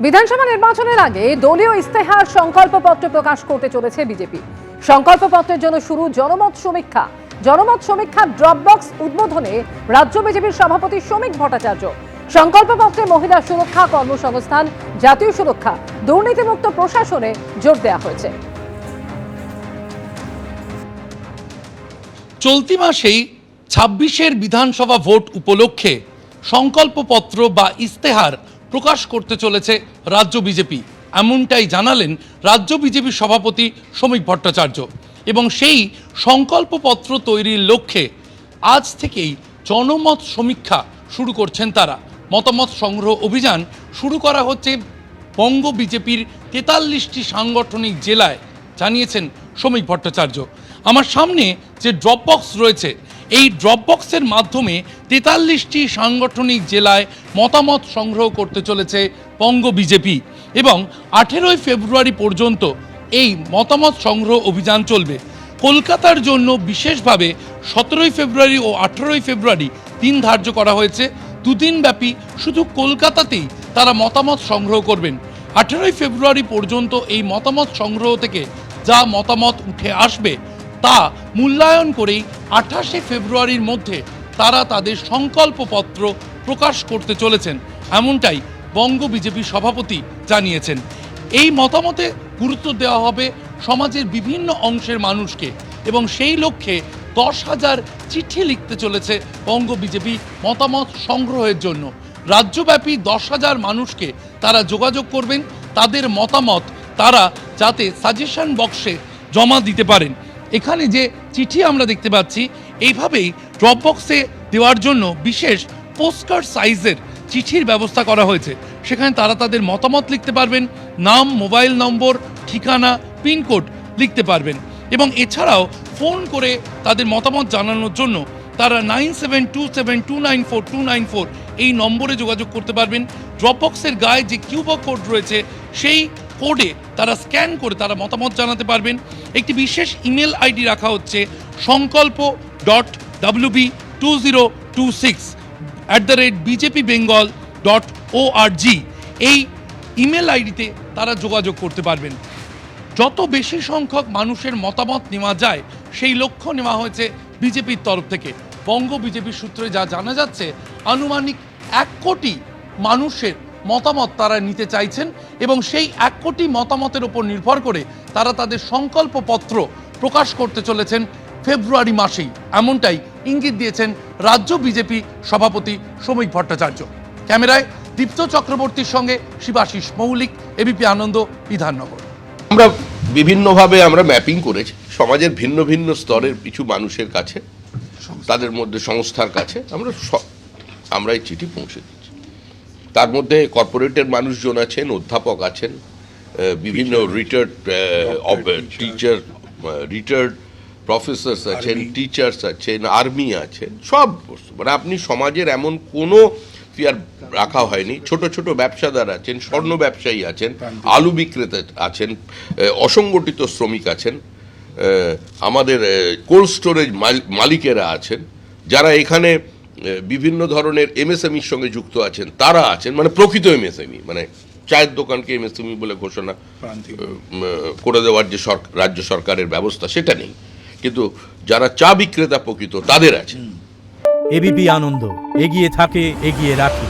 বিধানসভা নির্বাচনের আগে দলীয় ইস্তেহার সংকল্পপত্র প্রকাশ করতে চলেছে বিজেপি। সংকল্পপত্রের জন্য শুরু জনমত সমীক্ষা। জনমত সমীক্ষার ড্রপবক্স উদ্বোধনে রাজ্য বিজেপির সভাপতি শ্রমিক ভট্টাচার্য। সংকল্পপত্রে মহিলা সুরক্ষা, কর্মসংস্থান, জাতীয় সুরক্ষা, দুর্নীতিমুক্ত প্রশাসনে জোর দেওয়া হয়েছে। চলতি মাসেই ২৬-এর বিধানসভা ভোট উপলক্ষে সংকল্পপত্র বা ইস্তেহার প্রকাশ করতে চলেছে রাজ্য বিজেপি, এমনটাই জানালেন রাজ্য বিজেপির সভাপতি শ্রমিক ভট্টাচার্য। এবং সেই সংকল্পপত্র তৈরির লক্ষ্যে আজ থেকেই জনমত সমীক্ষা শুরু করছেন তারা। মতামত সংগ্রহ অভিযান শুরু করা হচ্ছে বঙ্গ বিজেপির ৪৩টি সাংগঠনিক জেলায়, জানিয়েছেন শ্রমিক ভট্টাচার্য। আমার সামনে যে ড্রপবক্স রয়েছে, এই ড্রপবক্সের মাধ্যমে ৪৩টি সাংগঠনিক জেলায় মতামত সংগ্রহ করতে চলেছে বঙ্গ বিজেপি এবং ১৮ই ফেব্রুয়ারি পর্যন্ত এই মতামত সংগ্রহ অভিযান চলবে। কলকাতার জন্য বিশেষভাবে ১৭ই ফেব্রুয়ারি ও ১৮ই ফেব্রুয়ারি দিন ধার্য করা হয়েছে। দুদিনব্যাপী শুধু কলকাতাতেই তারা মতামত সংগ্রহ করবেন। ১৮ই ফেব্রুয়ারি পর্যন্ত এই মতামত সংগ্রহ থেকে যা মতামত উঠে আসবে তা মূল্যায়ন করেই ২৮শে ফেব্রুয়ারির মধ্যে তারা তাদের সংকল্পপত্র প্রকাশ করতে চলেছেন, এমনটাই বঙ্গ বিজেপি সভাপতি জানিয়েছেন। এই মতামতে গুরুত্ব দেওয়া হবে সমাজের বিভিন্ন অংশের মানুষকে এবং সেই লক্ষ্যে ১০,০০০ চিঠি লিখতে চলেছে বঙ্গ বিজেপি মতামত সংগ্রহের জন্য। রাজ্যব্যাপী ১০,০০০ মানুষকে তারা যোগাযোগ করবেন, তাদের মতামত তারা যাতে সাজেশন বক্সে জমা দিতে পারেন। এখানে যে চিঠি আমরা দেখতে পাচ্ছি, এইভাবেই ড্রপবক্সে দেওয়ার জন্য বিশেষ পোস্টকার্ড সাইজের চিঠির ব্যবস্থা করা হয়েছে। সেখানে তারা তাদের মতামত লিখতে পারবেন, নাম, মোবাইল নম্বর, ঠিকানা, পিনকোড লিখতে পারবেন এবং এছাড়াও ফোন করে তাদের মতামত জানানোর জন্য তারা 9727294294 এই নম্বরে যোগাযোগ করতে পারবেন। ড্রপবক্সের গায়ে যে কিউআর কোড রয়েছে, সেই কোডে তারা স্ক্যান করে তারা মতামত জানাতে পারবেন। একটি বিশেষ ইমেল আইডি রাখা হচ্ছে sankalpo.wb2026@bjpbengal.org। এই ইমেল আইডিতে তারা যোগাযোগ করতে পারবেন। যত বেশি সংখ্যক মানুষের মতামত নেওয়া যায় সেই লক্ষ্য নেওয়া হয়েছে বিজেপির তরফ থেকে। বঙ্গ বিজেপির সূত্রে যা জানা যাচ্ছে, আনুমানিক ১ কোটি মানুষের মতামত তারা নিতে চাইছেন এবং সেই ১ কোটি মতামতের উপর নির্ভর করে তারা তাদের সংকল্পপত্র প্রকাশ করতে চলেছেন ফেব্রুয়ারি মাসেই, এমনটাই ইঙ্গিত দিয়েছেন রাজ্য বিজেপি সভাপতি শ্রমিক ভট্টাচার্য। ক্যামেরায় দীপ্ত চক্রবর্তীর সঙ্গে শিবাশিস মৌলিক, এবিপি আনন্দ, বিধাননগর। আমরা বিভিন্নভাবে আমরা ম্যাপিং করেছি সমাজের ভিন্ন ভিন্ন স্তরের কিছু মানুষের কাছে, তাদের মধ্যে সংস্থার কাছে আমরা এই চিঠি পৌঁছে দিচ্ছি। তার মধ্যে কর্পোরেটের মানুষজন আছেন, অধ্যাপক আছেন, বিভিন্ন রিটায়ার্ড টিচার, রিটায়ার্ড প্রফেসরস আছেন, টিচার্স আছেন, আর্মি আছেন, সব মানে আপনি সমাজের এমন কোনো ফিয়ার রাখা হয়নি। ছোট ছোট ব্যবসাদার আছেন, স্বর্ণ ব্যবসায়ী আছেন, আলু বিক্রেতা আছেন, অসংগঠিত শ্রমিক আছেন, আমাদের কোল্ড স্টোরেজ মালিকেরা আছেন, যারা এখানে বিভিন্ন ধরনের এমএসএমইর সঙ্গে যুক্ত আছেন তারা আছেন, মানে প্রকৃত এমএসএমই, মানে চায়ের দোকানকে এমএসএমই বলে ঘোষণা করে দেওয়ার যে রাজ্য সরকারের ব্যবস্থা সেটা নেই, কিন্তু যারা চা বিক্রেতা প্রকৃত তাদের আছে। এবিপি আনন্দ, এগিয়ে থাকে, এগিয়ে রাখে।